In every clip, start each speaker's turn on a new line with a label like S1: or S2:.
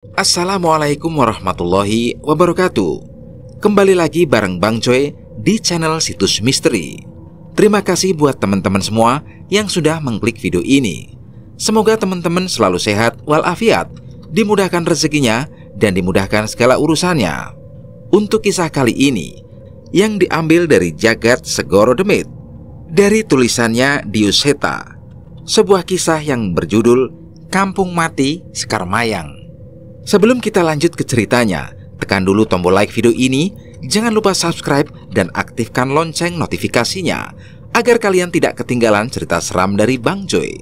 S1: Assalamualaikum warahmatullahi wabarakatuh. Kembali lagi bareng Bang Joy di channel Situs Misteri. Terima kasih buat teman-teman semua yang sudah mengklik video ini. Semoga teman-teman selalu sehat walafiat, dimudahkan rezekinya, dan dimudahkan segala urusannya. Untuk kisah kali ini, yang diambil dari Jagat Segoro Demit, dari tulisannya Dius Heta, sebuah kisah yang berjudul Kampung Mati Sekar Mayang. Sebelum kita lanjut ke ceritanya, tekan dulu tombol like video ini, jangan lupa subscribe dan aktifkan lonceng notifikasinya agar kalian tidak ketinggalan cerita seram dari Bang Joy.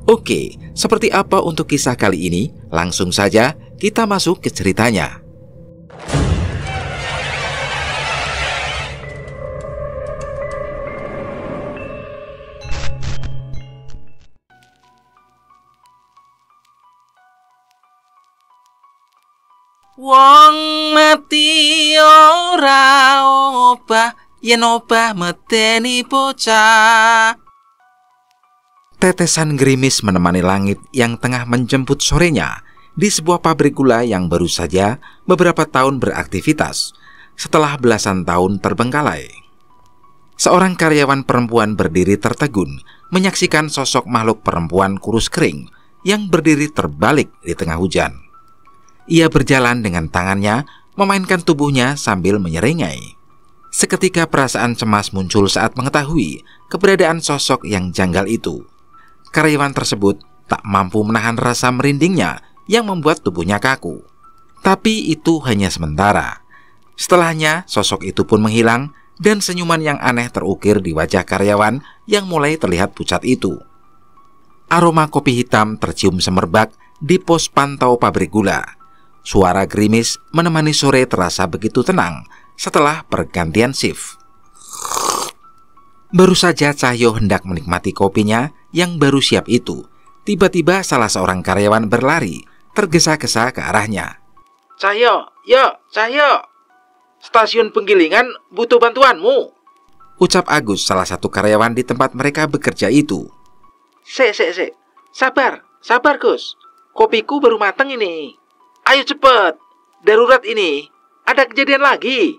S1: Oke, seperti apa untuk kisah kali ini? Langsung saja kita masuk ke ceritanya.
S2: Wong mati ora obah, yen obah medeni bocah.
S1: Tetesan gerimis menemani langit yang tengah menjemput sorenya di sebuah pabrik gula yang baru saja beberapa tahun beraktivitas setelah belasan tahun terbengkalai. Seorang karyawan perempuan berdiri tertegun menyaksikan sosok makhluk perempuan kurus kering yang berdiri terbalik di tengah hujan. Ia berjalan dengan tangannya, memainkan tubuhnya sambil menyeringai. Seketika perasaan cemas muncul saat mengetahui keberadaan sosok yang janggal itu. Karyawan tersebut tak mampu menahan rasa merindingnya yang membuat tubuhnya kaku. Tapi itu hanya sementara. Setelahnya, sosok itu pun menghilang dan senyuman yang aneh terukir di wajah karyawan yang mulai terlihat pucat itu. Aroma kopi hitam tercium semerbak di pos pantau pabrik gula. Suara gerimis menemani sore terasa begitu tenang setelah pergantian shift. Baru saja Cahyo hendak menikmati kopinya yang baru siap itu, tiba-tiba salah seorang karyawan berlari, tergesa-gesa ke arahnya.
S2: Cahyo, Cahyo. Stasiun penggilingan butuh bantuanmu,
S1: ucap Agus, salah satu karyawan di tempat mereka bekerja itu.
S2: Sek. Sabar Gus. Kopiku baru mateng ini. Ayo cepet, darurat ini, ada kejadian lagi.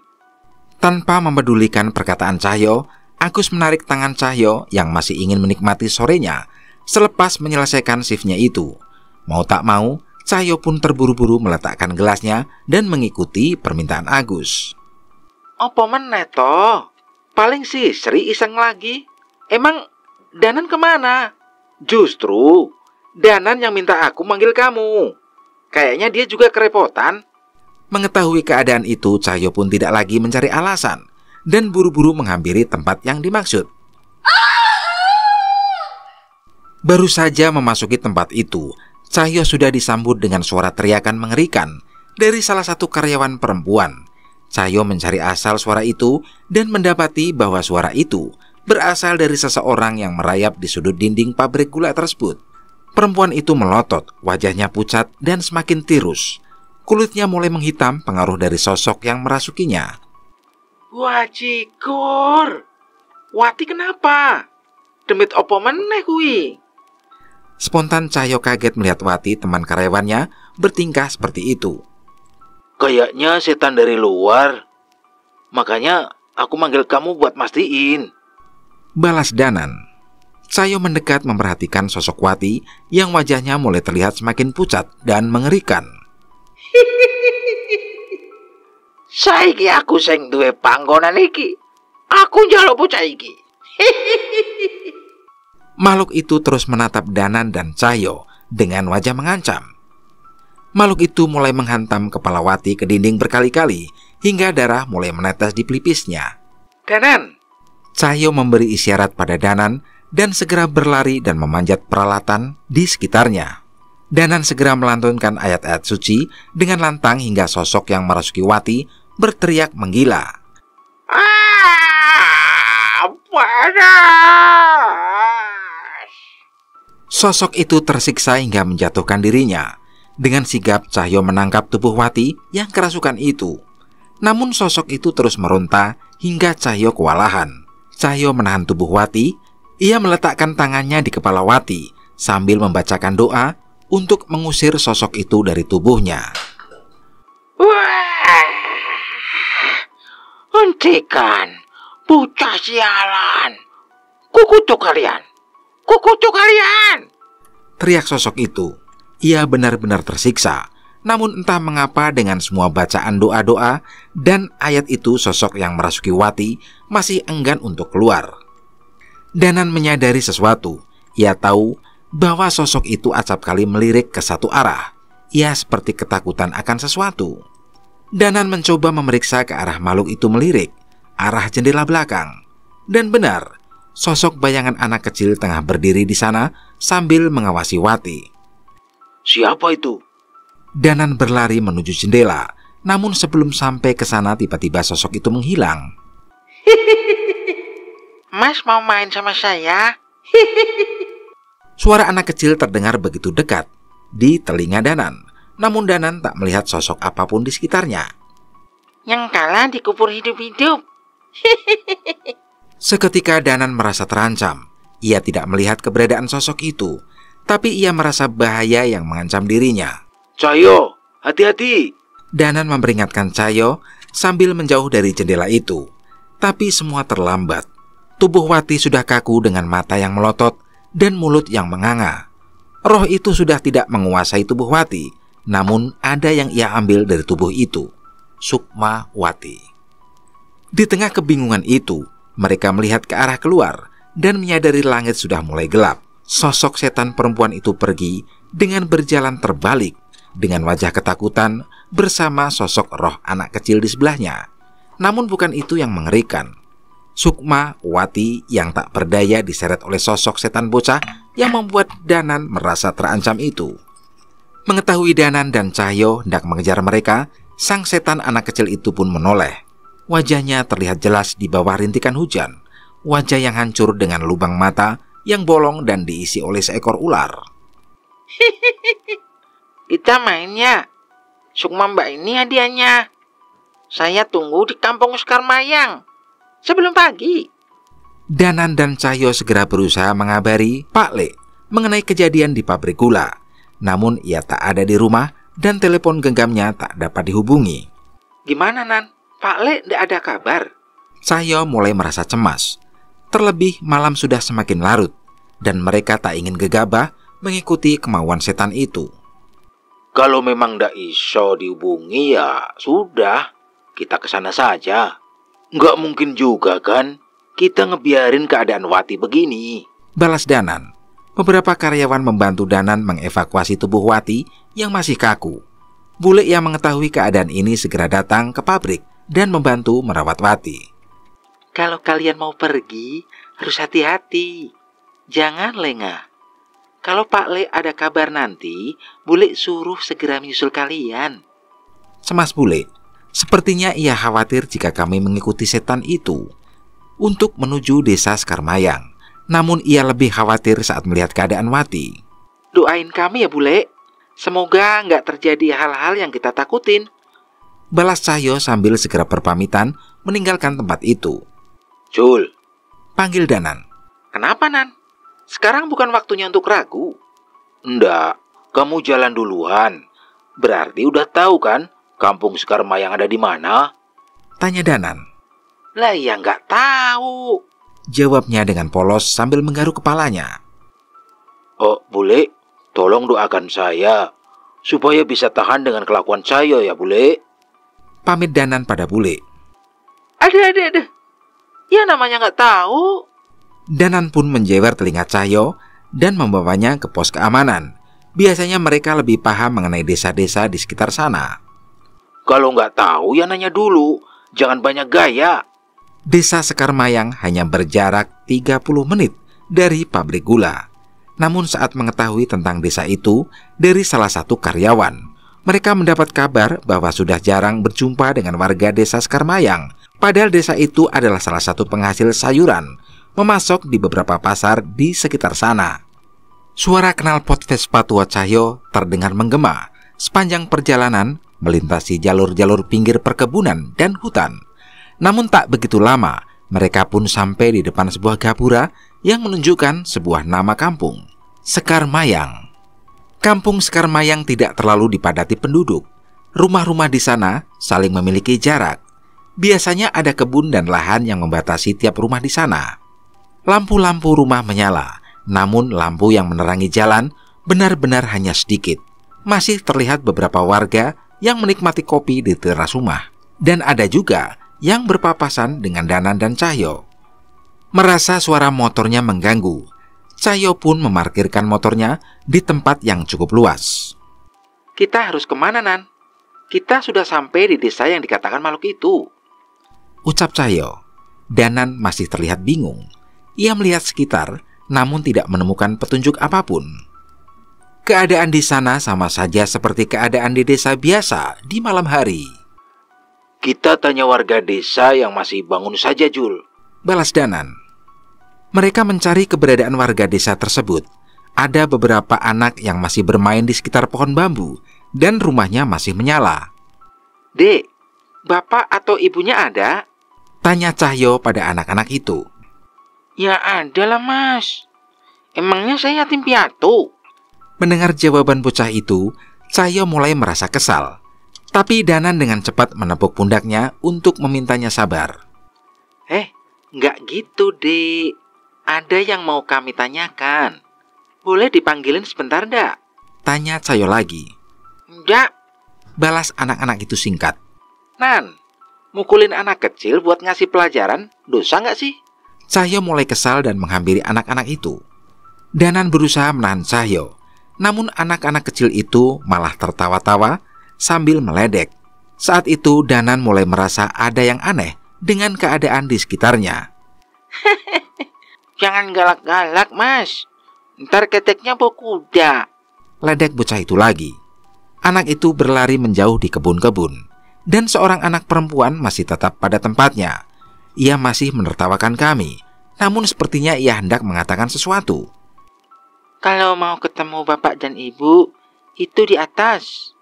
S1: Tanpa memedulikan perkataan Cahyo, Agus menarik tangan Cahyo yang masih ingin menikmati sorenya selepas menyelesaikan shiftnya itu. Mau tak mau, Cahyo pun terburu-buru meletakkan gelasnya dan mengikuti permintaan Agus.
S2: Apa meneh toh? Paling si Sri iseng lagi. Emang Danan kemana? Justru Danan yang minta aku manggil kamu. Kayaknya dia juga kerepotan.
S1: Mengetahui keadaan itu, Cahyo pun tidak lagi mencari alasan dan buru-buru menghampiri tempat yang dimaksud. Baru saja memasuki tempat itu, Cahyo sudah disambut dengan suara teriakan mengerikan dari salah satu karyawan perempuan. Cahyo mencari asal suara itu dan mendapati bahwa suara itu berasal dari seseorang yang merayap di sudut dinding pabrik gula tersebut. Perempuan itu melotot, wajahnya pucat dan semakin tirus. Kulitnya mulai menghitam pengaruh dari sosok yang merasukinya.
S2: Wajikur, Wati kenapa? Demit opo meneh kuwi?
S1: Spontan Cahyo kaget melihat Wati, teman karyawannya, bertingkah seperti itu.
S2: Kayaknya setan dari luar. Makanya aku manggil kamu buat mastiin,
S1: balas Danan. Cahyo mendekat memperhatikan sosok Wati yang wajahnya mulai terlihat semakin pucat dan mengerikan.
S2: Saiki aku sing duwe panggonan iki. Aku njaluk bocah iki.
S1: Makhluk itu terus menatap Danan dan Cahyo dengan wajah mengancam. Makhluk itu mulai menghantam kepala Wati ke dinding berkali-kali hingga darah mulai menetes di pelipisnya.
S2: Danan!
S1: Cahyo memberi isyarat pada Danan dan segera berlari dan memanjat peralatan di sekitarnya. Danan segera melantunkan ayat-ayat suci dengan lantang hingga sosok yang merasuki Wati berteriak menggila.
S2: Panas!
S1: Sosok itu tersiksa hingga menjatuhkan dirinya. Dengan sigap Cahyo menangkap tubuh Wati yang kerasukan itu. Namun sosok itu terus meronta hingga Cahyo kewalahan. Cahyo menahan tubuh Wati. Ia meletakkan tangannya di kepala Wati sambil membacakan doa untuk mengusir sosok itu dari tubuhnya.
S2: Wah, hentikan, bocah sialan. Kukutuk kalian, kukutuk kalian.
S1: Teriak sosok itu. Ia benar-benar tersiksa. Namun entah mengapa dengan semua bacaan doa-doa dan ayat itu sosok yang merasuki Wati masih enggan untuk keluar. Danan menyadari sesuatu. Ia tahu bahwa sosok itu acap kali melirik ke satu arah. Ia seperti ketakutan akan sesuatu. Danan mencoba memeriksa ke arah makhluk itu melirik, arah jendela belakang. Dan benar, sosok bayangan anak kecil tengah berdiri di sana sambil mengawasi Wati.
S2: Siapa itu?
S1: Danan berlari menuju jendela, namun sebelum sampai ke sana tiba-tiba sosok itu menghilang.
S2: Mas mau main sama saya?
S1: Suara anak kecil terdengar begitu dekat di telinga Danan, namun Danan tak melihat sosok apapun di sekitarnya.
S2: Yang kalah dikubur hidup-hidup.
S1: Seketika Danan merasa terancam. Ia tidak melihat keberadaan sosok itu, tapi ia merasa bahaya yang mengancam dirinya.
S2: Cahyo, hati-hati.
S1: Danan memperingatkan Cahyo sambil menjauh dari jendela itu. Tapi semua terlambat. Tubuh Wati sudah kaku dengan mata yang melotot dan mulut yang menganga. Roh itu sudah tidak menguasai tubuh Wati, namun ada yang ia ambil dari tubuh itu, Sukma Wati. Di tengah kebingungan itu, mereka melihat ke arah keluar dan menyadari langit sudah mulai gelap. Sosok setan perempuan itu pergi dengan berjalan terbalik, dengan wajah ketakutan bersama sosok roh anak kecil di sebelahnya. Namun bukan itu yang mengerikan. Sukma Wati yang tak berdaya diseret oleh sosok setan bocah yang membuat Danan merasa terancam itu. Mengetahui Danan dan Cahyo hendak mengejar mereka, sang setan anak kecil itu pun menoleh. Wajahnya terlihat jelas di bawah rintikan hujan. Wajah yang hancur dengan lubang mata yang bolong dan diisi oleh seekor ular.
S2: Kita mainnya. Sukma Mbak ini hadiahnya. Saya tunggu di kampung Sekarmayang sebelum pagi.
S1: Danan dan Cahyo segera berusaha mengabari Pak Le mengenai kejadian di pabrik gula. Namun ia tak ada di rumah dan telepon genggamnya tak dapat dihubungi.
S2: Gimana, Nan? Pak Le tidak ada kabar.
S1: Cahyo mulai merasa cemas. Terlebih malam sudah semakin larut dan mereka tak ingin gegabah mengikuti kemauan setan itu.
S2: Kalau memang ndak iso dihubungi ya sudah, kita kesana saja. Nggak mungkin juga kan kita ngebiarin keadaan Wati begini.
S1: Balas Danan. Beberapa karyawan membantu Danan mengevakuasi tubuh Wati yang masih kaku. Bule yang mengetahui keadaan ini segera datang ke pabrik dan membantu merawat Wati.
S2: Kalau kalian mau pergi, harus hati-hati. Jangan lengah. Kalau Pak Le ada kabar nanti, Bule suruh segera menyusul kalian.
S1: Semas Bule. Sepertinya ia khawatir jika kami mengikuti setan itu untuk menuju desa Sekarmayang. Namun ia lebih khawatir saat melihat keadaan Wati.
S2: Doain kami ya Bule. Semoga nggak terjadi hal-hal yang kita takutin.
S1: Balas Cahyo sambil segera berpamitan meninggalkan tempat itu.
S2: Jul,
S1: Panggil Danan.
S2: kenapa Nan? Sekarang bukan waktunya untuk ragu. Ndak, kamu jalan duluan. Berarti udah tahu kan kampung Sekarmayang ada di mana?
S1: Tanya Danan.
S2: Lah ya nggak tahu.
S1: Jawabnya dengan polos sambil menggaruk kepalanya.
S2: Oh, Bule, tolong doakan saya supaya bisa tahan dengan kelakuan saya ya, Bule.
S1: Pamit Danan pada Bule.
S2: Ada. Ya namanya nggak tahu.
S1: Danan pun menjewer telinga Cahyo dan membawanya ke pos keamanan. Biasanya mereka lebih paham mengenai desa-desa di sekitar sana.
S2: Kalau nggak tahu ya nanya dulu. Jangan banyak gaya.
S1: Desa Sekarmayang hanya berjarak 30 menit dari pabrik gula. Namun saat mengetahui tentang desa itu dari salah satu karyawan, mereka mendapat kabar bahwa sudah jarang berjumpa dengan warga desa Sekarmayang. Padahal desa itu adalah salah satu penghasil sayuran, memasok di beberapa pasar di sekitar sana. Suara knalpot Vespa tua Cahyo terdengar menggema sepanjang perjalanan melintasi jalur-jalur pinggir perkebunan dan hutan. Namun tak begitu lama, mereka pun sampai di depan sebuah gapura yang menunjukkan sebuah nama kampung, Sekarmayang. Kampung Sekarmayang tidak terlalu dipadati penduduk. Rumah-rumah di sana saling memiliki jarak. Biasanya ada kebun dan lahan yang membatasi tiap rumah di sana. Lampu-lampu rumah menyala, namun lampu yang menerangi jalan benar-benar hanya sedikit. Masih terlihat beberapa warga yang menikmati kopi di teras rumah. Dan ada juga yang berpapasan dengan Danan dan Cahyo. Merasa suara motornya mengganggu, Cahyo pun memarkirkan motornya di tempat yang cukup luas.
S2: Kita harus kemana, Nan? Kita sudah sampai di desa yang dikatakan makhluk itu,
S1: ucap Cahyo. Danan masih terlihat bingung. Ia melihat sekitar, namun tidak menemukan petunjuk apapun. Keadaan di sana sama saja seperti keadaan di desa biasa di malam hari.
S2: Kita tanya warga desa yang masih bangun saja, Jul,
S1: balas Danan. Mereka mencari keberadaan warga desa tersebut. Ada beberapa anak yang masih bermain di sekitar pohon bambu dan rumahnya masih menyala.
S2: Dek, bapak atau ibunya ada?
S1: Tanya Cahyo pada anak-anak itu.
S2: Ya ada lah, Mas. Emangnya saya yatim piatu?
S1: Mendengar jawaban bocah itu, Cahyo mulai merasa kesal. Tapi Danan dengan cepat menepuk pundaknya untuk memintanya sabar.
S2: Nggak gitu, Dek. Ada yang mau kami tanyakan. Boleh dipanggilin sebentar, ndak?
S1: Tanya Cahyo lagi.
S2: Ndak,
S1: balas anak-anak itu singkat.
S2: Nan, mukulin anak kecil buat ngasih pelajaran, dosa nggak sih?
S1: Cahyo mulai kesal dan menghampiri anak-anak itu. Danan berusaha menahan Cahyo, namun anak-anak kecil itu malah tertawa-tawa sambil meledek. Saat itu Danan mulai merasa ada yang aneh dengan keadaan di sekitarnya.
S2: Jangan galak-galak, Mas. Ntar keteknya bawa kuda,
S1: ledek bocah itu lagi. Anak itu berlari menjauh di kebun-kebun, dan seorang anak perempuan masih tetap pada tempatnya. Ia masih menertawakan kami, namun sepertinya ia hendak mengatakan sesuatu.
S2: Kalau mau ketemu bapak dan ibu, itu di atas.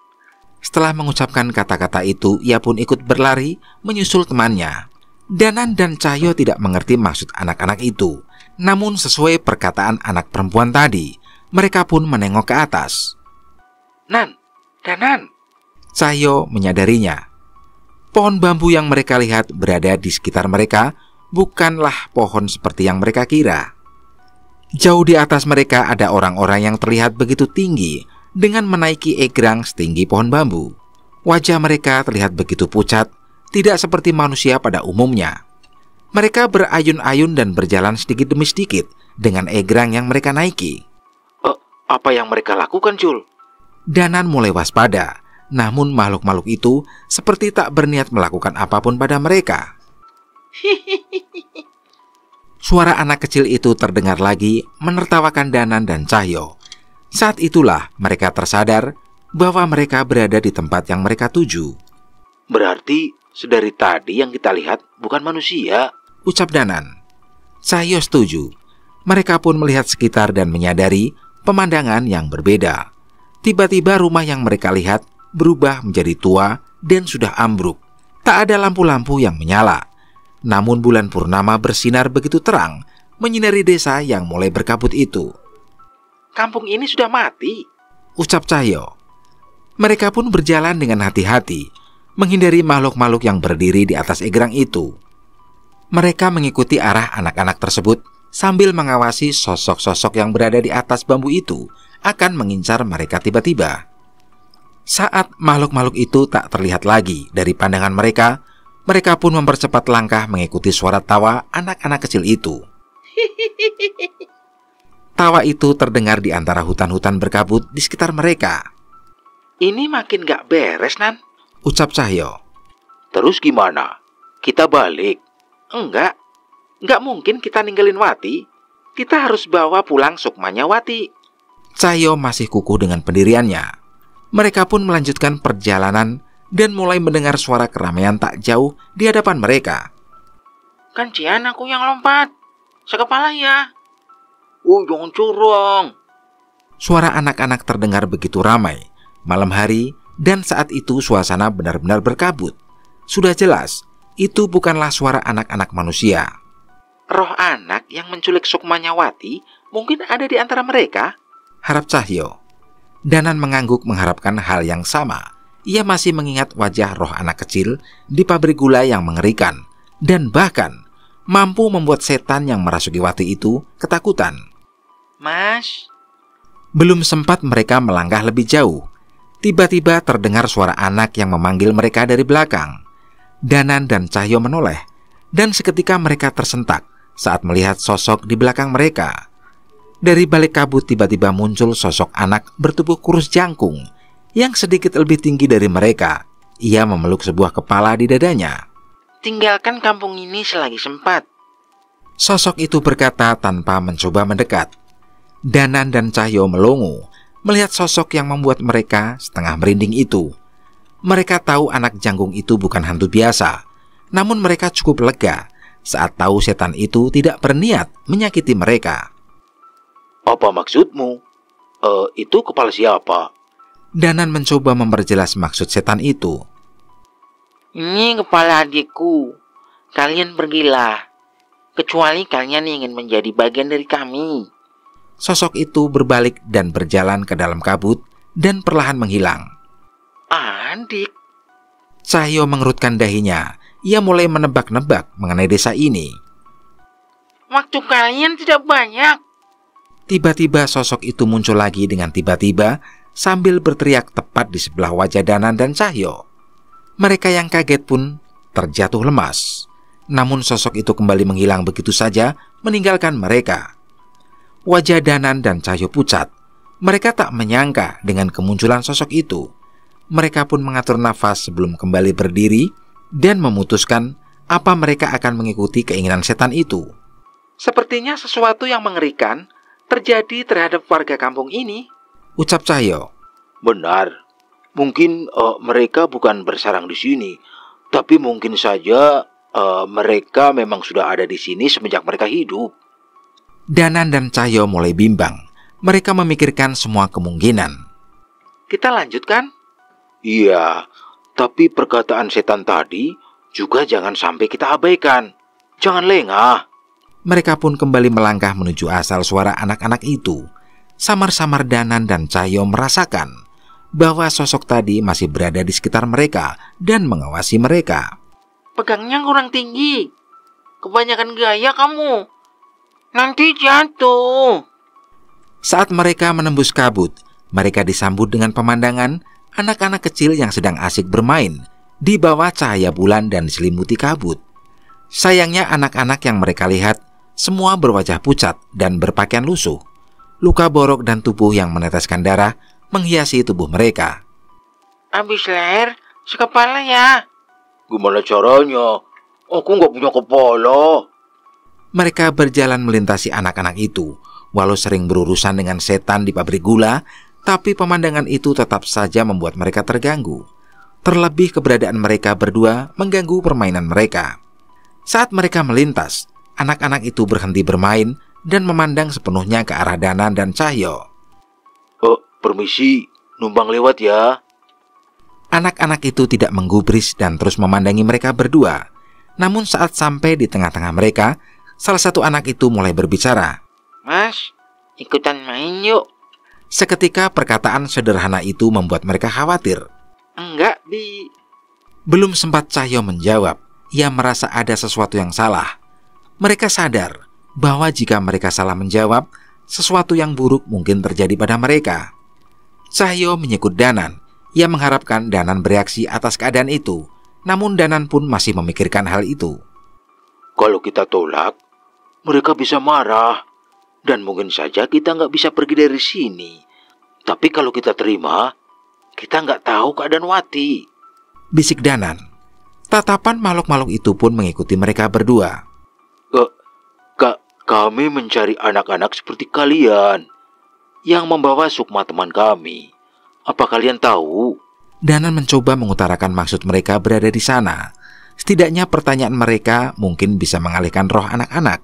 S1: Setelah mengucapkan kata-kata itu, ia pun ikut berlari menyusul temannya. Danan dan Cahyo tidak mengerti maksud anak-anak itu. Namun sesuai perkataan anak perempuan tadi, mereka pun menengok ke atas.
S2: Nan, Danan.
S1: Cahyo menyadarinya. Pohon bambu yang mereka lihat berada di sekitar mereka bukanlah pohon seperti yang mereka kira. Jauh di atas mereka ada orang-orang yang terlihat begitu tinggi dengan menaiki egrang setinggi pohon bambu. Wajah mereka terlihat begitu pucat, tidak seperti manusia pada umumnya. Mereka berayun-ayun dan berjalan sedikit demi sedikit dengan egrang yang mereka naiki.
S2: Apa yang mereka lakukan, Jul?
S1: Danan mulai waspada, namun makhluk-makhluk itu seperti tak berniat melakukan apapun pada mereka. Suara anak kecil itu terdengar lagi menertawakan Danan dan Cahyo. Saat itulah mereka tersadar bahwa mereka berada di tempat yang mereka tuju.
S2: Berarti sedari tadi yang kita lihat bukan manusia,
S1: ucap Danan. Cahyo setuju. Mereka pun melihat sekitar dan menyadari pemandangan yang berbeda. Tiba-tiba rumah yang mereka lihat berubah menjadi tua dan sudah ambruk. Tak ada lampu-lampu yang menyala. Namun bulan purnama bersinar begitu terang, menyinari desa yang mulai berkabut itu.
S2: Kampung ini sudah mati,
S1: ucap Cahyo. Mereka pun berjalan dengan hati-hati, menghindari makhluk-makhluk yang berdiri di atas egrang itu. Mereka mengikuti arah anak-anak tersebut sambil mengawasi sosok-sosok yang berada di atas bambu itu akan mengincar mereka tiba-tiba. Saat makhluk-makhluk itu tak terlihat lagi dari pandangan mereka, mereka pun mempercepat langkah mengikuti suara tawa anak-anak kecil itu. Tawa itu terdengar di antara hutan-hutan berkabut di sekitar mereka.
S2: Ini makin gak beres, Nan,
S1: ucap Cahyo.
S2: Terus gimana? Kita balik? Enggak mungkin kita ninggalin Wati. Kita harus bawa pulang Sukmanya Wati.
S1: Cahyo masih kukuh dengan pendiriannya. Mereka pun melanjutkan perjalanan dan mulai mendengar suara keramaian tak jauh di hadapan mereka.
S2: Kan Cian aku yang lompat. Sekepala ya. Jangan curang.
S1: Suara anak-anak terdengar begitu ramai. Malam hari dan saat itu suasana benar-benar berkabut. Sudah jelas, itu bukanlah suara anak-anak manusia.
S2: Roh anak yang menculik Sukmanya Wati mungkin ada di antara mereka,
S1: harap Cahyo. Danan mengangguk mengharapkan hal yang sama. Ia masih mengingat wajah roh anak kecil di pabrik gula yang mengerikan, dan bahkan mampu membuat setan yang merasuki Wati itu ketakutan.
S2: Mas,
S1: Belum sempat mereka melangkah lebih jauh, tiba-tiba terdengar suara anak yang memanggil mereka dari belakang. Danan dan Cahyo menoleh, dan seketika mereka tersentak saat melihat sosok di belakang mereka. Dari balik kabut tiba-tiba muncul sosok anak bertubuh kurus jangkung yang sedikit lebih tinggi dari mereka. Ia memeluk sebuah kepala di dadanya.
S2: tinggalkan kampung ini selagi sempat.
S1: Sosok itu berkata tanpa mencoba mendekat. Danan dan Cahyo melongo melihat sosok yang membuat mereka setengah merinding itu. Mereka tahu anak jangkung itu bukan hantu biasa, namun mereka cukup lega saat tahu setan itu tidak berniat menyakiti mereka.
S2: Apa maksudmu? Itu kepala siapa?
S1: Danan mencoba memperjelas maksud setan itu.
S2: Ini kepala adikku. Kalian pergilah. Kecuali kalian ingin menjadi bagian dari kami.
S1: Sosok itu berbalik dan berjalan ke dalam kabut dan perlahan menghilang.
S2: Adik,
S1: Cahyo mengerutkan dahinya. Ia mulai menebak-nebak mengenai desa ini.
S2: waktu kalian tidak banyak.
S1: Tiba-tiba sosok itu muncul lagi dengan tiba-tiba sambil berteriak tepat di sebelah wajah Danan dan Cahyo. Mereka yang kaget pun terjatuh lemas. Namun sosok itu kembali menghilang begitu saja, meninggalkan mereka. Wajah Danan dan Cahyo pucat. Mereka tak menyangka dengan kemunculan sosok itu. Mereka pun mengatur nafas sebelum kembali berdiri dan memutuskan apa mereka akan mengikuti keinginan setan itu.
S2: Sepertinya sesuatu yang mengerikan terjadi terhadap warga kampung ini.
S1: Ucap Cahyo.
S2: Benar. Mungkin mereka bukan bersarang di sini, tapi mungkin saja mereka memang sudah ada di sini semenjak mereka hidup.
S1: Danan dan Cahyo mulai bimbang. Mereka memikirkan semua kemungkinan.
S2: Kita lanjutkan? Iya, tapi perkataan setan tadi juga jangan sampai kita abaikan. Jangan lengah.
S1: Mereka pun kembali melangkah menuju asal suara anak-anak itu. Samar-samar Danan dan Cahyo merasakan bahwa sosok tadi masih berada di sekitar mereka dan mengawasi mereka.
S2: Pegangnya kurang tinggi. Kebanyakan gaya kamu. Nanti jatuh.
S1: Saat mereka menembus kabut, mereka disambut dengan pemandangan anak-anak kecil yang sedang asik bermain di bawah cahaya bulan dan diselimuti kabut. Sayangnya anak-anak yang mereka lihat semua berwajah pucat dan berpakaian lusuh. Luka borok dan tubuh yang meneteskan darah menghiasi tubuh mereka.
S2: Habis leher, sekepala ya. Gimana caranya? Aku nggak punya kepala.
S1: Mereka berjalan melintasi anak-anak itu. Walau sering berurusan dengan setan di pabrik gula, tapi pemandangan itu tetap saja membuat mereka terganggu. Terlebih keberadaan mereka berdua mengganggu permainan mereka. Saat mereka melintas, anak-anak itu berhenti bermain dan memandang sepenuhnya ke arah Danan dan Cahyo.
S2: Permisi, numpang lewat ya.
S1: Anak-anak itu tidak menggubris dan terus memandangi mereka berdua. Namun saat sampai di tengah-tengah mereka, salah satu anak itu mulai berbicara.
S2: Mas, ikutan main yuk.
S1: Seketika perkataan sederhana itu membuat mereka khawatir.
S2: Enggak, Bi.
S1: Belum sempat Cahyo menjawab, ia merasa ada sesuatu yang salah. Mereka sadar bahwa jika mereka salah menjawab, sesuatu yang buruk mungkin terjadi pada mereka. Cahyo menyekut Danan. Ia mengharapkan Danan bereaksi atas keadaan itu. Namun Danan pun masih memikirkan hal itu.
S2: Kalau kita tolak, mereka bisa marah. Dan mungkin saja kita nggak bisa pergi dari sini. Tapi kalau kita terima, kita nggak tahu keadaan Wati.
S1: Bisik Danan. Tatapan makhluk-makhluk itu pun mengikuti mereka berdua.
S2: Kami mencari anak-anak seperti kalian yang membawa sukma teman kami. Apa kalian tahu?
S1: Danan mencoba mengutarakan maksud mereka berada di sana. Setidaknya pertanyaan mereka mungkin bisa mengalihkan roh anak-anak.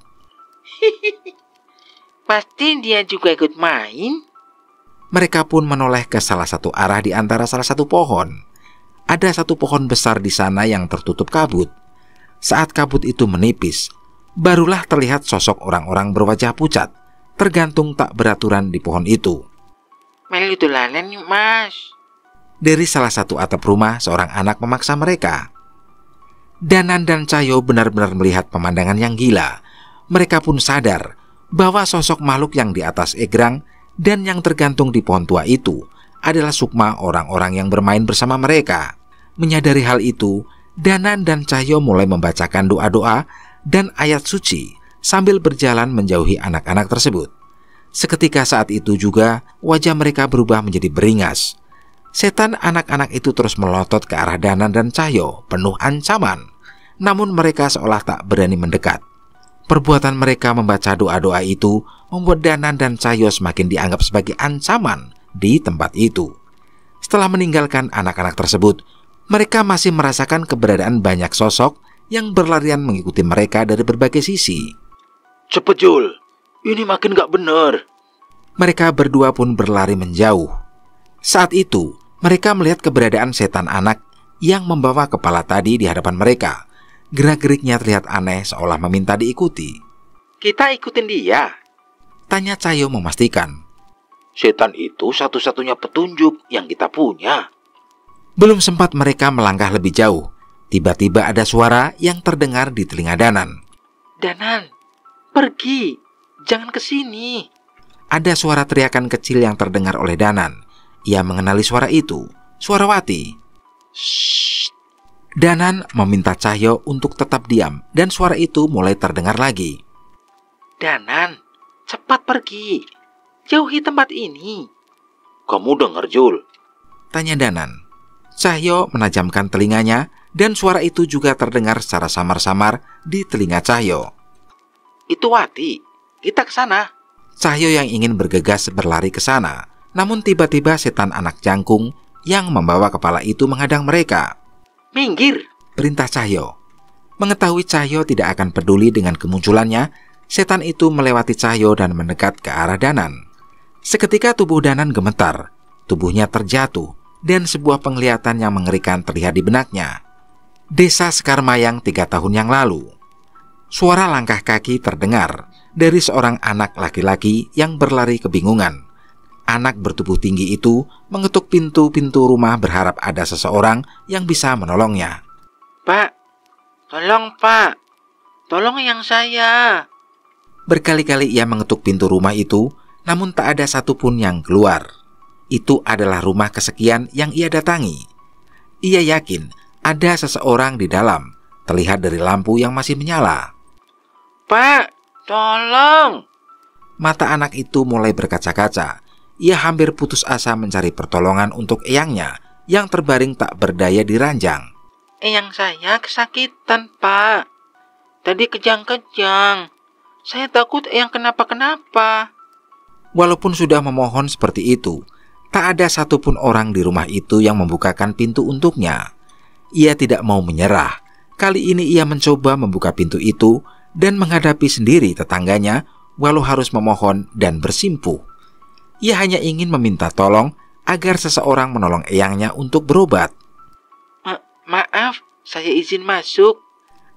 S2: Pasti dia juga ikut main.
S1: Mereka pun menoleh ke salah satu arah di antara salah satu pohon. Ada satu pohon besar di sana yang tertutup kabut. Saat kabut itu menipis, barulah terlihat sosok orang-orang berwajah pucat, tergantung tak beraturan di pohon itu.
S2: Melu dolanan yuk, Mas.
S1: Dari salah satu atap rumah, seorang anak memaksa mereka. Danan dan Cahyo benar-benar melihat pemandangan yang gila. Mereka pun sadar bahwa sosok makhluk yang di atas egrang dan yang tergantung di pohon tua itu adalah sukma orang-orang yang bermain bersama mereka. Menyadari hal itu, Danan dan Cahyo mulai membacakan doa-doa dan ayat suci sambil berjalan menjauhi anak-anak tersebut. Seketika saat itu juga wajah mereka berubah menjadi beringas. Setan anak-anak itu terus melotot ke arah Danan dan Cahyo penuh ancaman. Namun mereka seolah tak berani mendekat. Perbuatan mereka membaca doa-doa itu membuat Danan dan Cahyo semakin dianggap sebagai ancaman di tempat itu. Setelah meninggalkan anak-anak tersebut, mereka masih merasakan keberadaan banyak sosok yang berlarian mengikuti mereka dari berbagai sisi.
S2: Cepet, Jul. Ini makin gak bener.
S1: Mereka berdua pun berlari menjauh. Saat itu, mereka melihat keberadaan setan anak yang membawa kepala tadi di hadapan mereka. Gerak-geriknya terlihat aneh seolah meminta diikuti.
S2: Kita ikutin dia?
S1: Tanya Cahyo memastikan.
S2: Setan itu satu-satunya petunjuk yang kita punya.
S1: Belum sempat mereka melangkah lebih jauh, tiba-tiba ada suara yang terdengar di telinga Danan.
S2: Danan, pergi. Jangan ke sini.
S1: Ada suara teriakan kecil yang terdengar oleh Danan. Ia mengenali suara itu, suara Wati.
S2: Shh.
S1: Danan meminta Cahyo untuk tetap diam dan suara itu mulai terdengar lagi.
S2: Danan, cepat pergi. Jauhi tempat ini. Kamu dengar, Jul?
S1: Tanya Danan. Cahyo menajamkan telinganya dan suara itu juga terdengar secara samar-samar di telinga Cahyo.
S2: Itu Wati. Kita ke sana.
S1: Cahyo yang ingin bergegas berlari ke sana, namun tiba-tiba setan anak jangkung yang membawa kepala itu menghadang mereka.
S2: Minggir,
S1: perintah Cahyo. Mengetahui Cahyo tidak akan peduli dengan kemunculannya, setan itu melewati Cahyo dan mendekat ke arah Danan. Seketika tubuh Danan gemetar, tubuhnya terjatuh, dan sebuah penglihatan yang mengerikan terlihat di benaknya. Desa Sekarmayang 3 tahun yang lalu. Suara langkah kaki terdengar dari seorang anak laki-laki yang berlari kebingungan. Anak bertubuh tinggi itu mengetuk pintu-pintu rumah berharap ada seseorang yang bisa menolongnya.
S2: Pak, tolong Pak, tolong yang saya.
S1: Berkali-kali ia mengetuk pintu rumah itu, namun tak ada satupun yang keluar. Itu adalah rumah kesekian yang ia datangi. Ia yakin ada seseorang di dalam, terlihat dari lampu yang masih menyala.
S2: Pak, tolong.
S1: Mata anak itu mulai berkaca-kaca. Ia hampir putus asa mencari pertolongan untuk eyangnya yang terbaring tak berdaya di ranjang.
S2: Eyang saya kesakitan, Pak. Tadi kejang-kejang. Saya takut eyang kenapa-kenapa.
S1: Walaupun sudah memohon seperti itu, tak ada satupun orang di rumah itu yang membukakan pintu untuknya. Ia tidak mau menyerah. Kali ini ia mencoba membuka pintu itu dan menghadapi sendiri tetangganya walau harus memohon dan bersimpuh. Ia hanya ingin meminta tolong agar seseorang menolong eyangnya untuk berobat.
S2: Maaf, saya izin masuk.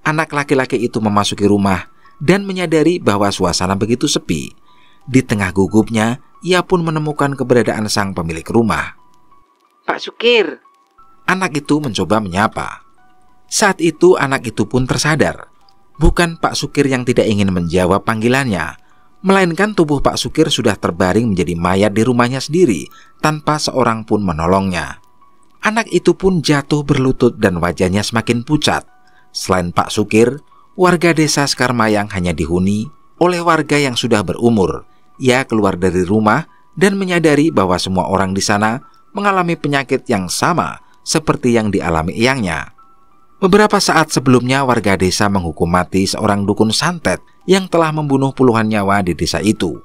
S1: Anak laki-laki itu memasuki rumah dan menyadari bahwa suasana begitu sepi. Di tengah gugupnya, ia pun menemukan keberadaan sang pemilik rumah.
S2: Pak Sukir.
S1: Anak itu mencoba menyapa. Saat itu anak itu pun tersadar. Bukan Pak Sukir yang tidak ingin menjawab panggilannya, melainkan tubuh Pak Sukir sudah terbaring menjadi mayat di rumahnya sendiri tanpa seorang pun menolongnya. Anak itu pun jatuh berlutut dan wajahnya semakin pucat. Selain Pak Sukir, warga desa Sekarmayang hanya dihuni oleh warga yang sudah berumur. Ia keluar dari rumah dan menyadari bahwa semua orang di sana mengalami penyakit yang sama seperti yang dialami eyangnya. Beberapa saat sebelumnya warga desa menghukum mati seorang dukun santet yang telah membunuh puluhan nyawa di desa itu.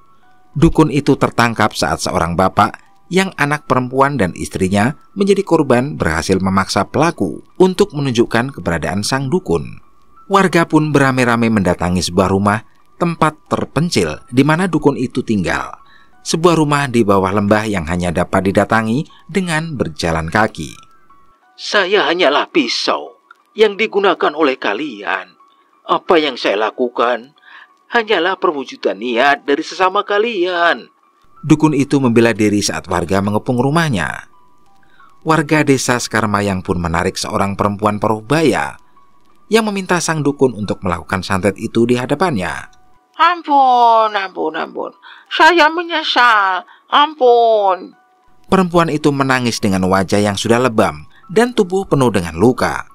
S1: Dukun itu tertangkap saat seorang bapak yang anak perempuan dan istrinya menjadi korban berhasil memaksa pelaku untuk menunjukkan keberadaan sang dukun. Warga pun beramai-ramai mendatangi sebuah rumah tempat terpencil di mana dukun itu tinggal. Sebuah rumah di bawah lembah yang hanya dapat didatangi dengan berjalan kaki.
S2: Saya hanyalah pisau yang digunakan oleh kalian. Apa yang saya lakukan hanyalah perwujudan niat dari sesama kalian.
S1: Dukun itu membela diri saat warga mengepung rumahnya. Warga desa Sekarmayang pun menarik seorang perempuan paruh baya yang meminta sang dukun untuk melakukan santet itu di hadapannya.
S2: Ampun, ampun, ampun. Saya menyesal. Ampun.
S1: Perempuan itu menangis dengan wajah yang sudah lebam dan tubuh penuh dengan luka.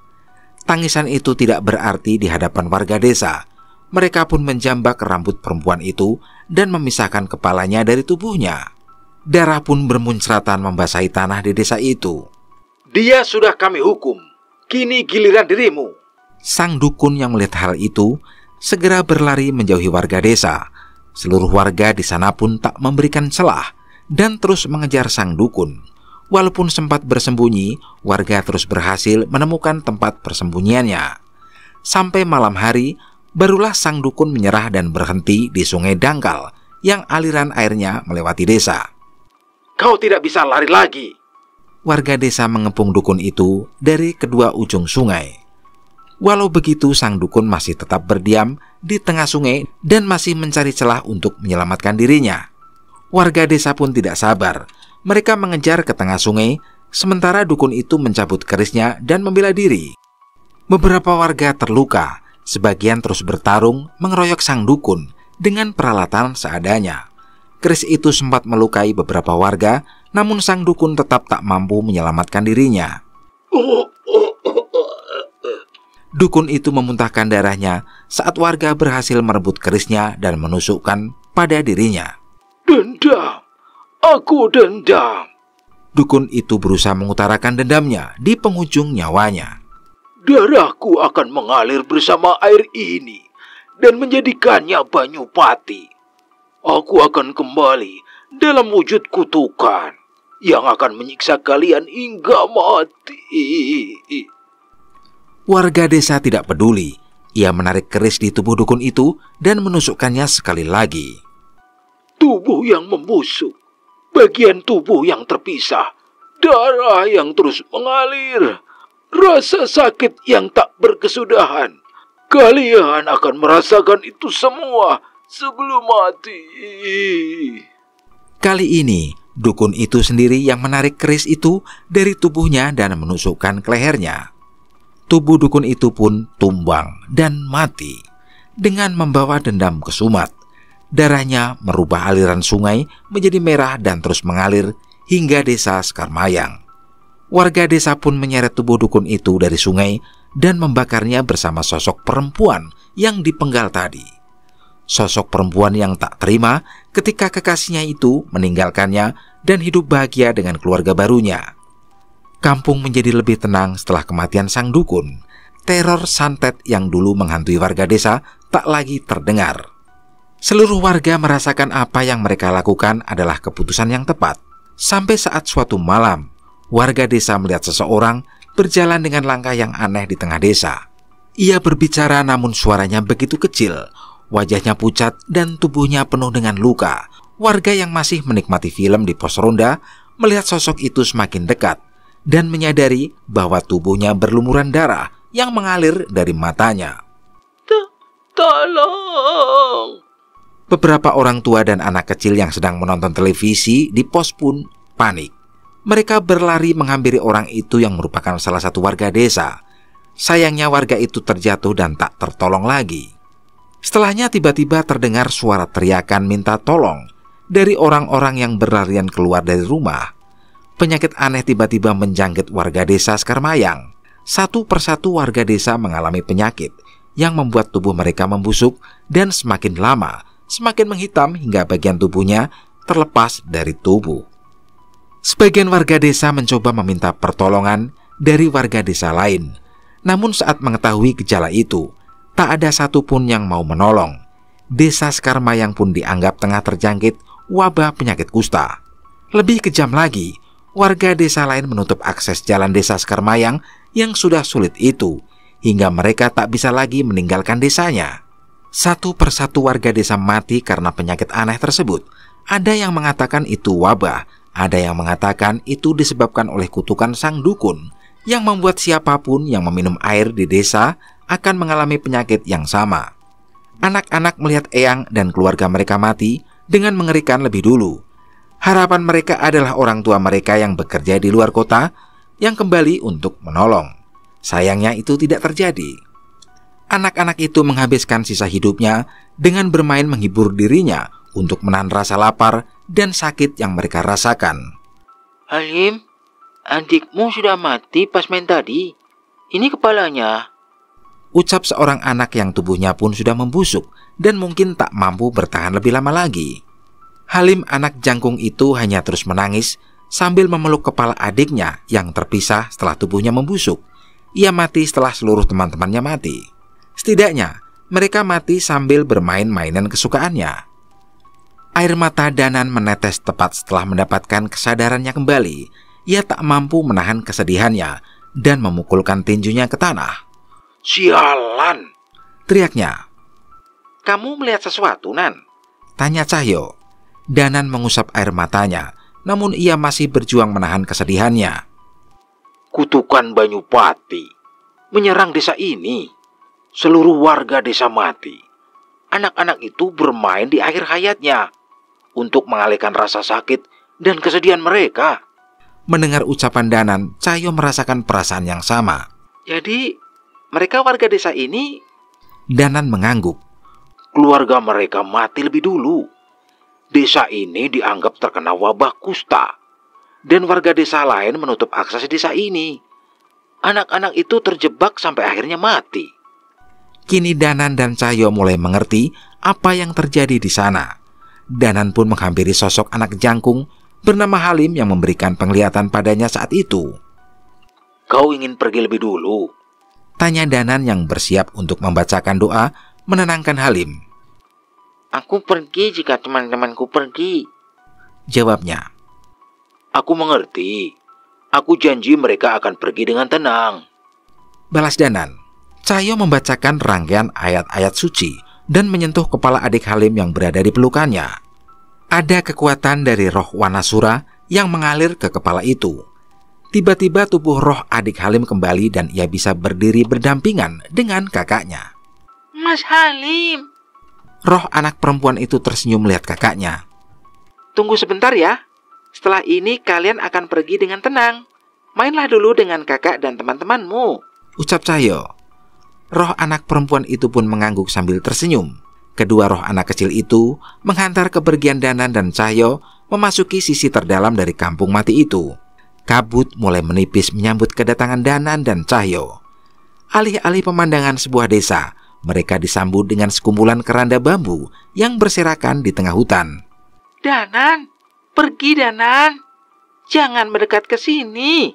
S1: Tangisan itu tidak berarti di hadapan warga desa. Mereka pun menjambak rambut perempuan itu dan memisahkan kepalanya dari tubuhnya. Darah pun bermuncratan membasahi tanah di desa itu.
S2: Dia sudah kami hukum. Kini giliran dirimu.
S1: Sang dukun yang melihat hal itu segera berlari menjauhi warga desa. Seluruh warga di sana pun tak memberikan celah dan terus mengejar sang dukun. Walaupun sempat bersembunyi, warga terus berhasil menemukan tempat persembunyiannya. Sampai malam hari, barulah sang dukun menyerah dan berhenti di Sungai Dangkal yang aliran airnya melewati desa.
S2: Kau tidak bisa lari lagi.
S1: Warga desa mengepung dukun itu dari kedua ujung sungai. Walau begitu, sang dukun masih tetap berdiam di tengah sungai dan masih mencari celah untuk menyelamatkan dirinya. Warga desa pun tidak sabar. Mereka mengejar ke tengah sungai, sementara dukun itu mencabut kerisnya dan membela diri. Beberapa warga terluka, sebagian terus bertarung mengeroyok sang dukun dengan peralatan seadanya. Keris itu sempat melukai beberapa warga, namun sang dukun tetap tak mampu menyelamatkan dirinya. Dukun itu memuntahkan darahnya saat warga berhasil merebut kerisnya dan menusukkan pada dirinya.
S2: Dendam. Aku dendam.
S1: Dukun itu berusaha mengutarakan dendamnya di penghujung nyawanya.
S2: Darahku akan mengalir bersama air ini dan menjadikannya banyu pati. Aku akan kembali dalam wujud kutukan yang akan menyiksa kalian hingga mati.
S1: Warga desa tidak peduli. Ia menarik keris di tubuh dukun itu dan menusukkannya sekali lagi.
S2: Tubuh yang membusuk, bagian tubuh yang terpisah, darah yang terus mengalir, rasa sakit yang tak berkesudahan. Kalian akan merasakan itu semua sebelum mati.
S1: Kali ini, dukun itu sendiri yang menarik keris itu dari tubuhnya dan menusukkan ke lehernya. Tubuh dukun itu pun tumbang dan mati dengan membawa dendam kesumat. Darahnya merubah aliran sungai menjadi merah dan terus mengalir hingga desa Sekarmayang. Warga desa pun menyeret tubuh dukun itu dari sungai dan membakarnya bersama sosok perempuan yang dipenggal tadi. Sosok perempuan yang tak terima ketika kekasihnya itu meninggalkannya dan hidup bahagia dengan keluarga barunya. Kampung menjadi lebih tenang setelah kematian sang dukun. Teror santet yang dulu menghantui warga desa tak lagi terdengar. Seluruh warga merasakan apa yang mereka lakukan adalah keputusan yang tepat. Sampai saat suatu malam, warga desa melihat seseorang berjalan dengan langkah yang aneh di tengah desa. Ia berbicara namun suaranya begitu kecil, wajahnya pucat dan tubuhnya penuh dengan luka. Warga yang masih menikmati film di pos ronda melihat sosok itu semakin dekat dan menyadari bahwa tubuhnya berlumuran darah yang mengalir dari matanya.
S2: Tolong!
S1: Beberapa orang tua dan anak kecil yang sedang menonton televisi di pos pun panik. Mereka berlari menghampiri orang itu yang merupakan salah satu warga desa. Sayangnya warga itu terjatuh dan tak tertolong lagi. Setelahnya tiba-tiba terdengar suara teriakan minta tolong dari orang-orang yang berlarian keluar dari rumah. Penyakit aneh tiba-tiba menjangkit warga desa Sekarmayang. Satu persatu warga desa mengalami penyakit yang membuat tubuh mereka membusuk dan semakin lama semakin menghitam hingga bagian tubuhnya terlepas dari tubuh. Sebagian warga desa mencoba meminta pertolongan dari warga desa lain. Namun saat mengetahui gejala itu, tak ada satupun yang mau menolong. Desa Sekarmayang pun dianggap tengah terjangkit wabah penyakit kusta. Lebih kejam lagi, warga desa lain menutup akses jalan desa Sekarmayang yang sudah sulit itu, hingga mereka tak bisa lagi meninggalkan desanya. Satu persatu warga desa mati karena penyakit aneh tersebut. Ada yang mengatakan itu wabah, ada yang mengatakan itu disebabkan oleh kutukan sang dukun, yang membuat siapapun yang meminum air di desa akan mengalami penyakit yang sama. Anak-anak melihat eyang dan keluarga mereka mati dengan mengerikan lebih dulu. Harapan mereka adalah orang tua mereka yang bekerja di luar kota yang kembali untuk menolong. Sayangnya itu tidak terjadi. Anak-anak itu menghabiskan sisa hidupnya dengan bermain menghibur dirinya untuk menahan rasa lapar dan sakit yang mereka rasakan.
S2: Halim, adikmu sudah mati pas main tadi. Ini kepalanya.
S1: Ucap seorang anak yang tubuhnya pun sudah membusuk dan mungkin tak mampu bertahan lebih lama lagi. Halim, anak jangkung itu, hanya terus menangis sambil memeluk kepala adiknya yang terpisah setelah tubuhnya membusuk. Ia mati setelah seluruh teman-temannya mati. Setidaknya mereka mati sambil bermain mainan kesukaannya. Air mata Danan menetes tepat setelah mendapatkan kesadarannya kembali. Ia tak mampu menahan kesedihannya dan memukulkan tinjunya ke tanah.
S2: Sialan!
S1: Teriaknya.
S2: Kamu melihat sesuatu, Nan?
S1: Tanya Cahyo. Danan mengusap air matanya, namun ia masih berjuang menahan kesedihannya.
S2: Kutukan Banyupati menyerang desa ini. Seluruh warga desa mati. Anak-anak itu bermain di akhir hayatnya untuk mengalihkan rasa sakit dan kesedihan mereka.
S1: Mendengar ucapan Danan, Cahyo merasakan perasaan yang sama.
S2: Jadi, mereka warga desa ini?
S1: Danan mengangguk.
S2: Keluarga mereka mati lebih dulu. Desa ini dianggap terkena wabah kusta, dan warga desa lain menutup akses desa ini. Anak-anak itu terjebak sampai akhirnya mati.
S1: Kini Danan dan Cahyo mulai mengerti apa yang terjadi di sana. Danan pun menghampiri sosok anak jangkung bernama Halim yang memberikan penglihatan padanya saat itu.
S2: Kau ingin pergi lebih dulu?
S1: Tanya Danan yang bersiap untuk membacakan doa menenangkan Halim.
S2: Aku pergi jika teman-temanku pergi,
S1: jawabnya.
S2: Aku mengerti. Aku janji mereka akan pergi dengan tenang,
S1: balas Danan. Cahyo membacakan rangkaian ayat-ayat suci dan menyentuh kepala adik Halim yang berada di pelukannya. Ada kekuatan dari roh Wanasura yang mengalir ke kepala itu. Tiba-tiba tubuh roh adik Halim kembali dan ia bisa berdiri berdampingan dengan kakaknya.
S2: Mas Halim.
S1: Roh anak perempuan itu tersenyum melihat kakaknya.
S2: Tunggu sebentar ya. Setelah ini kalian akan pergi dengan tenang. Mainlah dulu dengan kakak dan teman-temanmu,
S1: ucap Cahyo. Roh anak perempuan itu pun mengangguk sambil tersenyum. Kedua roh anak kecil itu menghantar kepergian Danan dan Cahyo memasuki sisi terdalam dari kampung mati itu. Kabut mulai menipis menyambut kedatangan Danan dan Cahyo. Alih-alih pemandangan sebuah desa, mereka disambut dengan sekumpulan keranda bambu yang berserakan di tengah hutan.
S2: Danan, pergi Danan. Jangan mendekat ke sini.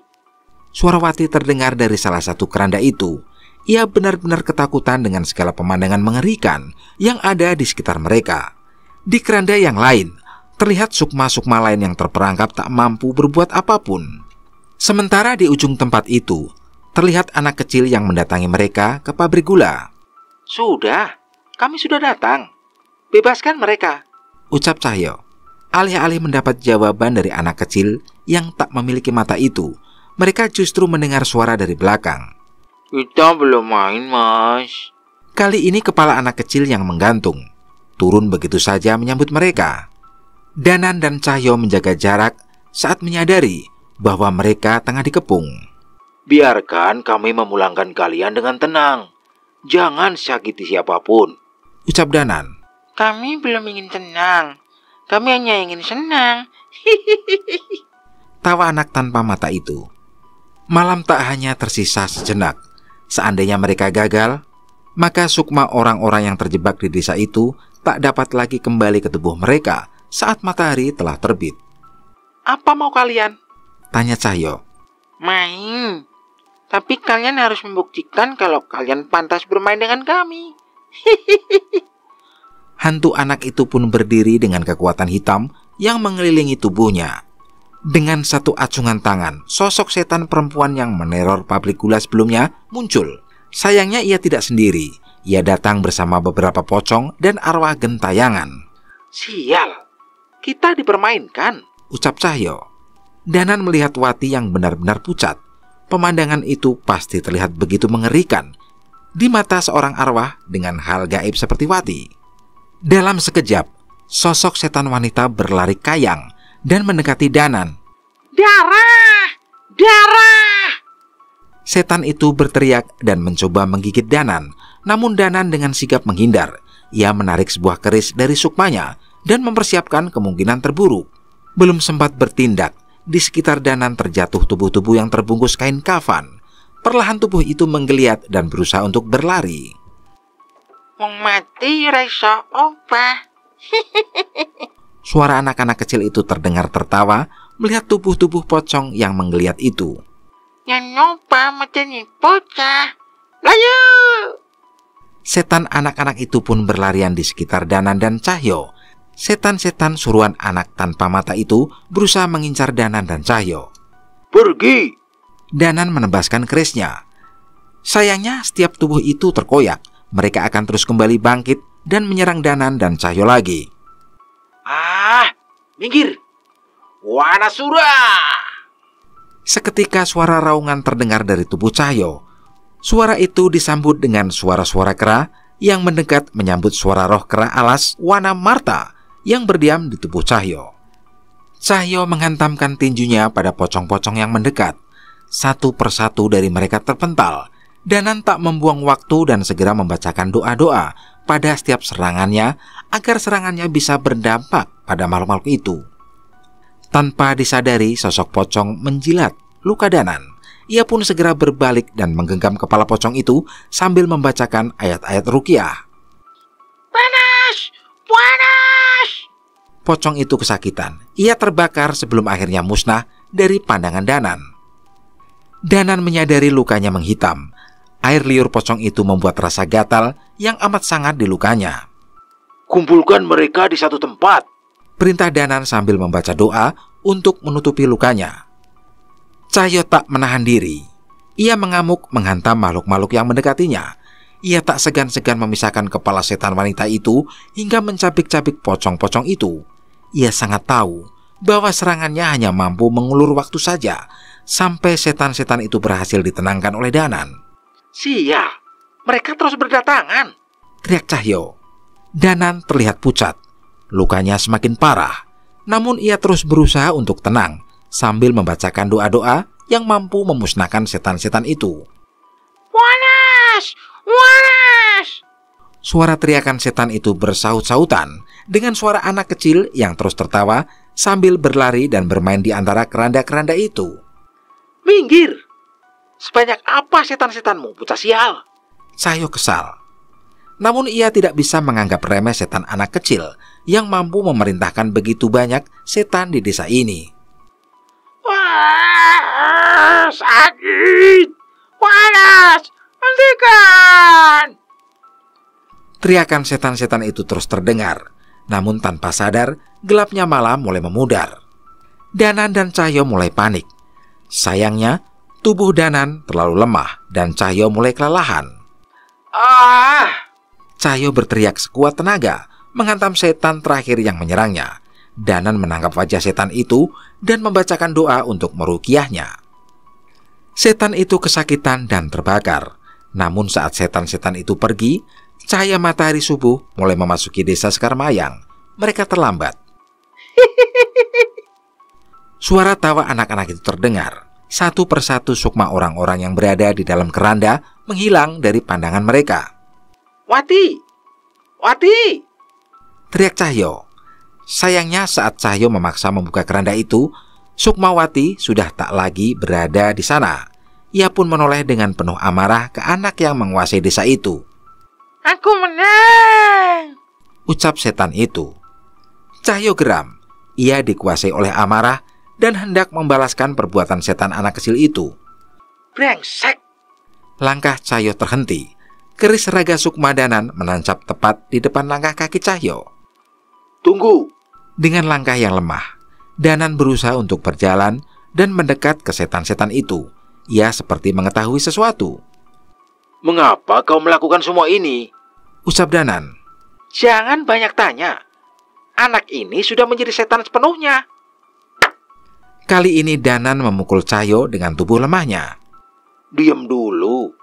S1: Suara Wati terdengar dari salah satu keranda itu. Ia benar-benar ketakutan dengan segala pemandangan mengerikan yang ada di sekitar mereka. Di keranda yang lain, terlihat sukma-sukma lain yang terperangkap tak mampu berbuat apapun. Sementara di ujung tempat itu, terlihat anak kecil yang mendatangi mereka ke pabrik gula.
S2: Sudah, kami sudah datang. Bebaskan mereka,
S1: ucap Cahyo. Alih-alih mendapat jawaban dari anak kecil yang tak memiliki mata itu, mereka justru mendengar suara dari belakang.
S2: Kita belum main, Mas.
S1: Kali ini kepala anak kecil yang menggantung turun begitu saja menyambut mereka. Danan dan Cahyo menjaga jarak saat menyadari bahwa mereka tengah dikepung.
S2: Biarkan kami memulangkan kalian dengan tenang. Jangan sakiti siapapun,
S1: ucap Danan.
S2: Kami belum ingin tenang. Kami hanya ingin senang.
S1: Tawa anak tanpa mata itu. Malam tak hanya tersisa sejenak. Seandainya mereka gagal, maka sukma orang-orang yang terjebak di desa itu tak dapat lagi kembali ke tubuh mereka saat matahari telah terbit.
S2: Apa mau kalian?
S1: Tanya Cahyo.
S2: Main. Tapi kalian harus membuktikan kalau kalian pantas bermain dengan kami.
S1: Hantu anak itu pun berdiri dengan kekuatan hitam yang mengelilingi tubuhnya. Dengan satu acungan tangan, sosok setan perempuan yang meneror pabrik gula sebelumnya muncul. Sayangnya ia tidak sendiri. Ia datang bersama beberapa pocong dan arwah gentayangan.
S2: Sial, kita dipermainkan,
S1: ucap Cahyo. Danan melihat Wati yang benar-benar pucat. Pemandangan itu pasti terlihat begitu mengerikan di mata seorang arwah dengan hal gaib seperti Wati. Dalam sekejap, sosok setan wanita berlari kayang dan mendekati Danan.
S2: Darah! Darah!
S1: Setan itu berteriak dan mencoba menggigit Danan, namun Danan dengan sigap menghindar. Ia menarik sebuah keris dari sukmanya dan mempersiapkan kemungkinan terburuk. Belum sempat bertindak, di sekitar Danan terjatuh tubuh-tubuh yang terbungkus kain kafan. Perlahan tubuh itu menggeliat dan berusaha untuk berlari.
S2: Wong mati raiso obah.
S1: Suara anak-anak kecil itu terdengar tertawa melihat tubuh-tubuh pocong yang menggeliat itu.
S2: Yang nyoba medeni bocah. Layu!
S1: Setan anak-anak itu pun berlarian di sekitar Danan dan Cahyo. Setan-setan suruhan anak tanpa mata itu berusaha mengincar Danan dan Cahyo.
S2: Pergi!
S1: Danan menebaskan kerisnya. Sayangnya setiap tubuh itu terkoyak. Mereka akan terus kembali bangkit dan menyerang Danan dan Cahyo lagi.
S2: Ah, minggir! Wanasura!
S1: Seketika suara raungan terdengar dari tubuh Cahyo. Suara itu disambut dengan suara-suara kera yang mendekat menyambut suara roh kera alas Wana Marta yang berdiam di tubuh Cahyo. Cahyo menghantamkan tinjunya pada pocong-pocong yang mendekat. Satu persatu dari mereka terpental. Danan tak membuang waktu dan segera membacakan doa-doa pada setiap serangannya agar serangannya bisa berdampak pada makhluk-makhluk itu. Tanpa disadari, sosok pocong menjilat luka Danan. Ia pun segera berbalik dan menggenggam kepala pocong itu sambil membacakan ayat-ayat ruqyah.
S2: Panas! Panas!
S1: Pocong itu kesakitan. Ia terbakar sebelum akhirnya musnah dari pandangan Danan. Danan menyadari lukanya menghitam. Air liur pocong itu membuat rasa gatal yang amat sangat di lukanya.
S2: Kumpulkan mereka di satu tempat.
S1: Perintah Danan sambil membaca doa untuk menutupi lukanya. Cahyo tak menahan diri. Ia mengamuk menghantam makhluk-makhluk yang mendekatinya. Ia tak segan-segan memisahkan kepala setan wanita itu hingga mencabik-cabik pocong-pocong itu. Ia sangat tahu bahwa serangannya hanya mampu mengulur waktu saja sampai setan-setan itu berhasil ditenangkan oleh Danan.
S2: Sial, mereka terus berdatangan,
S1: teriak Cahyo. Danan terlihat pucat. Lukanya semakin parah. Namun ia terus berusaha untuk tenang sambil membacakan doa-doa yang mampu memusnahkan setan-setan itu.
S2: Wanas! Wanas!
S1: Suara teriakan setan itu bersaut-sautan dengan suara anak kecil yang terus tertawa sambil berlari dan bermain di antara keranda-keranda itu.
S2: Minggir! Sebanyak apa setan-setanmu, bocah sial?
S1: Cahyo kesal. Namun ia tidak bisa menganggap remeh setan anak kecil yang mampu memerintahkan begitu banyak setan di desa ini.
S2: Wah, sakit! Panas! Hentikan!
S1: Teriakan setan-setan itu terus terdengar. Namun tanpa sadar, gelapnya malam mulai memudar. Danan dan Cahyo mulai panik. Sayangnya, tubuh Danan terlalu lemah dan Cahyo mulai kelelahan. Cahyo berteriak sekuat tenaga, menghantam setan terakhir yang menyerangnya. Danan menangkap wajah setan itu dan membacakan doa untuk meruqyahnya. Setan itu kesakitan dan terbakar. Namun saat setan-setan itu pergi, cahaya matahari subuh mulai memasuki desa Sekarmayang. Mereka terlambat. Suara tawa anak-anak itu terdengar. Satu persatu sukma orang-orang yang berada di dalam keranda menghilang dari pandangan mereka.
S2: Wati! Wati!
S1: Teriak Cahyo. Sayangnya saat Cahyo memaksa membuka keranda itu, Sukmawati sudah tak lagi berada di sana. Ia pun menoleh dengan penuh amarah ke anak yang menguasai desa itu.
S2: Aku menang!
S1: Ucap setan itu. Cahyo geram. Ia dikuasai oleh amarah dan hendak membalaskan perbuatan setan anak kecil itu.
S2: Brengsek!
S1: Langkah Cahyo terhenti. Keris raga Sukmadanan menancap tepat di depan langkah kaki Cahyo.
S2: Tunggu!
S1: Dengan langkah yang lemah, Danan berusaha untuk berjalan dan mendekat ke setan-setan itu. Ia seperti mengetahui sesuatu.
S2: Mengapa kau melakukan semua ini?
S1: Ucap Danan.
S2: Jangan banyak tanya. Anak ini sudah menjadi setan sepenuhnya.
S1: Kali ini Danan memukul Cahyo dengan tubuh lemahnya.
S2: Diam dulu.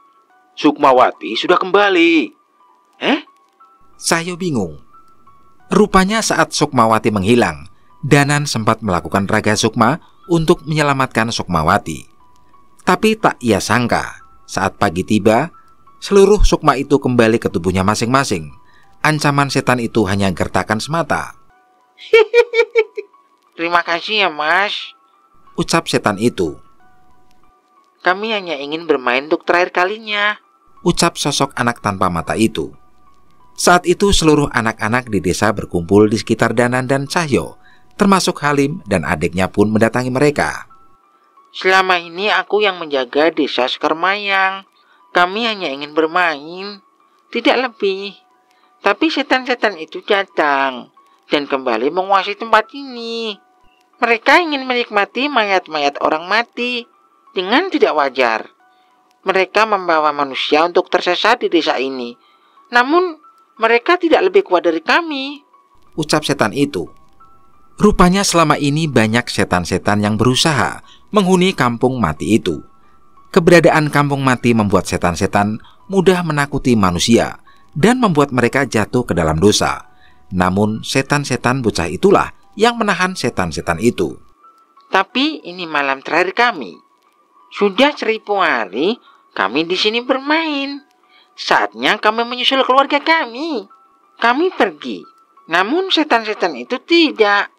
S2: Sukmawati sudah kembali.
S1: Cahyo bingung. Rupanya saat Sukmawati menghilang, Danan sempat melakukan raga sukma untuk menyelamatkan Sukmawati. Tapi tak ia sangka, saat pagi tiba, seluruh sukma itu kembali ke tubuhnya masing-masing. Ancaman setan itu hanya gertakan semata.
S2: Terima kasih ya, Mas,
S1: ucap setan itu.
S2: Kami hanya ingin bermain untuk terakhir kalinya,
S1: ucap sosok anak tanpa mata itu. Saat itu seluruh anak-anak di desa berkumpul di sekitar Danan dan Cahyo, termasuk Halim dan adiknya pun mendatangi mereka.
S2: Selama ini aku yang menjaga desa Sekarmayang. Kami hanya ingin bermain, tidak lebih. Tapi setan-setan itu datang dan kembali menguasai tempat ini. Mereka ingin menikmati mayat-mayat orang mati dengan tidak wajar. Mereka membawa manusia untuk tersesat di desa ini. Namun, mereka tidak lebih kuat dari kami,
S1: ucap setan itu. Rupanya selama ini banyak setan-setan yang berusaha menghuni kampung mati itu. Keberadaan kampung mati membuat setan-setan mudah menakuti manusia dan membuat mereka jatuh ke dalam dosa. Namun setan-setan bocah itulah yang menahan setan-setan itu.
S2: Tapi ini malam terakhir kami. Sudah 1000 hari kami di sini bermain. Saatnya kami menyusul keluarga kami. Kami pergi. Namun setan-setan itu tidak.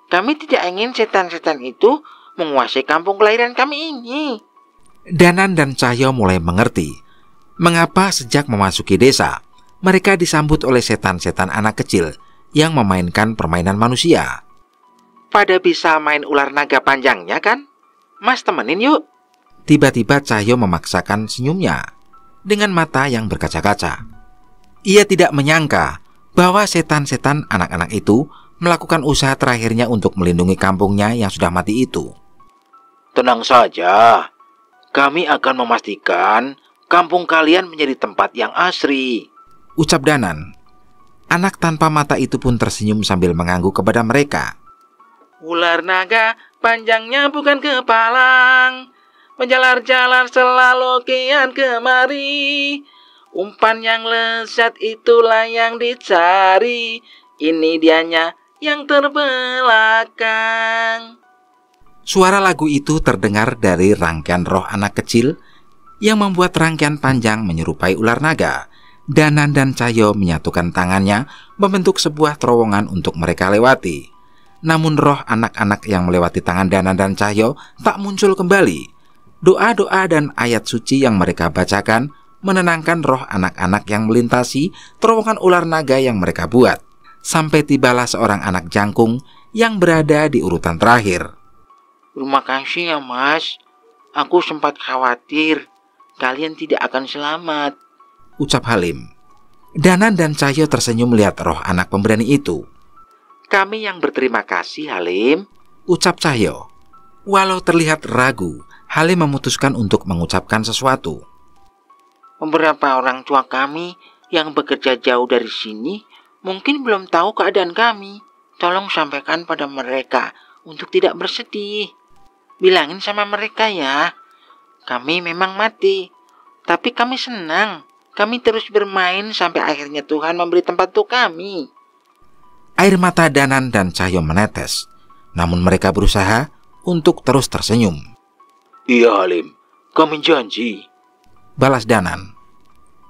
S2: Kami tidak ingin setan-setan itu menguasai kampung kelahiran kami ini.
S1: Danan dan Cahyo mulai mengerti mengapa sejak memasuki desa mereka disambut oleh setan-setan anak kecil yang memainkan permainan manusia.
S2: Pada bisa main ular naga panjangnya kan? Mas temenin yuk.
S1: Tiba-tiba Cahyo memaksakan senyumnya dengan mata yang berkaca-kaca. Ia tidak menyangka bahwa setan-setan anak-anak itu melakukan usaha terakhirnya untuk melindungi kampungnya yang sudah mati itu.
S2: Tenang saja, kami akan memastikan kampung kalian menjadi tempat yang asri,
S1: ucap Danan. Anak tanpa mata itu pun tersenyum sambil mengangguk kepada mereka.
S2: Ular naga panjangnya bukan kepalang, menjalar-jalar selalu kian kemari. Umpan yang lezat itulah yang dicari, ini dianya yang terbelakang.
S1: Suara lagu itu terdengar dari rangkaian roh anak kecil yang membuat rangkaian panjang menyerupai ular naga. Danan dan Cahyo menyatukan tangannya membentuk sebuah terowongan untuk mereka lewati. Namun roh anak-anak yang melewati tangan Danan dan Cahyo tak muncul kembali. Doa-doa dan ayat suci yang mereka bacakan menenangkan roh anak-anak yang melintasi terowongan ular naga yang mereka buat. Sampai tibalah seorang anak jangkung yang berada di urutan terakhir.
S2: Terima kasih ya, Mas. Aku sempat khawatir kalian tidak akan selamat,
S1: ucap Halim. Danan dan Cahyo tersenyum melihat roh anak pemberani itu.
S2: Kami yang berterima kasih, Halim,
S1: ucap Cahyo. Walau terlihat ragu, Halim memutuskan untuk mengucapkan sesuatu.
S2: Beberapa orang tua kami yang bekerja jauh dari sini mungkin belum tahu keadaan kami. Tolong sampaikan pada mereka untuk tidak bersedih. Bilangin sama mereka ya, kami memang mati, tapi kami senang. Kami terus bermain sampai akhirnya Tuhan memberi tempat untuk kami.
S1: Air mata Danan dan Cahyo menetes, namun mereka berusaha untuk terus tersenyum.
S2: Iya Halim, kami janji,
S1: balas Danan.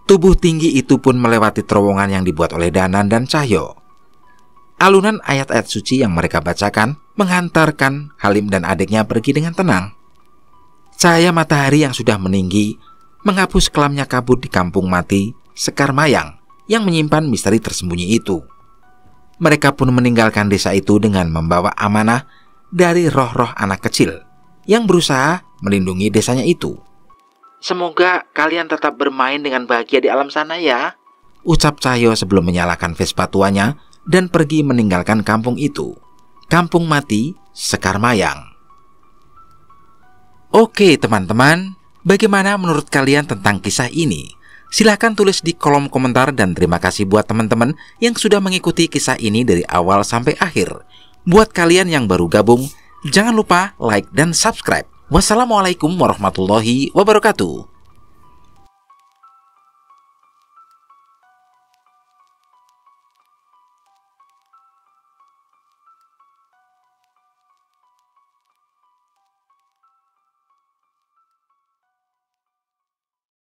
S1: Tubuh tinggi itu pun melewati terowongan yang dibuat oleh Danan dan Cahyo. Alunan ayat-ayat suci yang mereka bacakan menghantarkan Halim dan adiknya pergi dengan tenang. Cahaya matahari yang sudah meninggi menghapus kelamnya kabut di kampung mati Sekarmayang yang menyimpan misteri tersembunyi itu. Mereka pun meninggalkan desa itu dengan membawa amanah dari roh-roh anak kecil yang berusaha melindungi desanya itu.
S2: Semoga kalian tetap bermain dengan bahagia di alam sana ya,
S1: ucap Cahyo sebelum menyalakan Vespa tuanya dan pergi meninggalkan kampung itu. Kampung mati Sekarmayang. Oke teman-teman, bagaimana menurut kalian tentang kisah ini? Silahkan tulis di kolom komentar dan terima kasih buat teman-teman yang sudah mengikuti kisah ini dari awal sampai akhir. Buat kalian yang baru gabung, jangan lupa like dan subscribe. Wassalamualaikum warahmatullahi wabarakatuh.